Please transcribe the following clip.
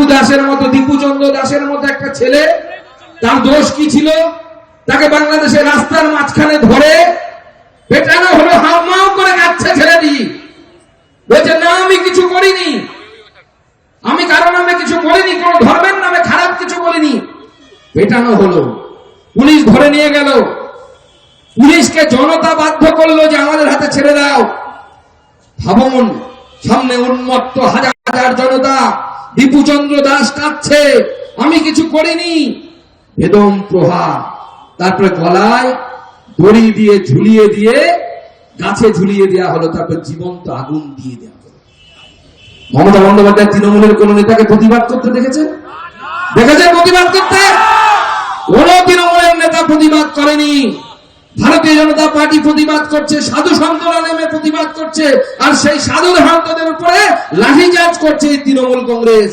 দীপু দাসের মতো, দীপুচন্দ্র দাসের মতো একটা ছেলে, তার দোষ কি ছিল? তাকে বাংলাদেশের রাস্তার মাঝখানে ধরে পেটানো হলো, হাউমাউ করে কাচ্ছে ছেড়ে দিই, বলছে না আমি কিছু করিনি, আমি কারো নামে কিছু বলিনি, কোন ধর্মের নামে খারাপ কিছু বলিনি। পেটানো হলো, পুলিশ ধরে নিয়ে গেল, পুলিশকে জনতা বাধ্য করলো যে আমাদের হাতে ছেড়ে দাও। ভাবুন, সামনে উন্মত্ত হাজার হাজার জনতা, দীপুচন্দ্র দাস কাঁদছে, আমি কিছু করিনি, বেদম প্রহার, তারপরে গলায় দড়ি দিয়ে ঝুলিয়ে দিয়ে গাছে ঝুলিয়ে দেওয়া হলো, তারপর জীবন্ত আগুন দিয়ে দেওয়া হলো। মমতা বন্দ্যোপাধ্যায় তৃণমূলের কোন নেতাকে প্রতিবাদ করতে দেখেছেন? প্রতিবাদ করতে? কোন তৃণমূলের নেতা প্রতিবাদ করেনি। ভারতীয় জনতা পার্টি প্রতিবাদ করছে, সাধু সন্তরা নেমে প্রতিবাদ করছে, আর সেই সাধু সন্তদের উপরে লাঠিচার্জ করছে তৃণমূল কংগ্রেস।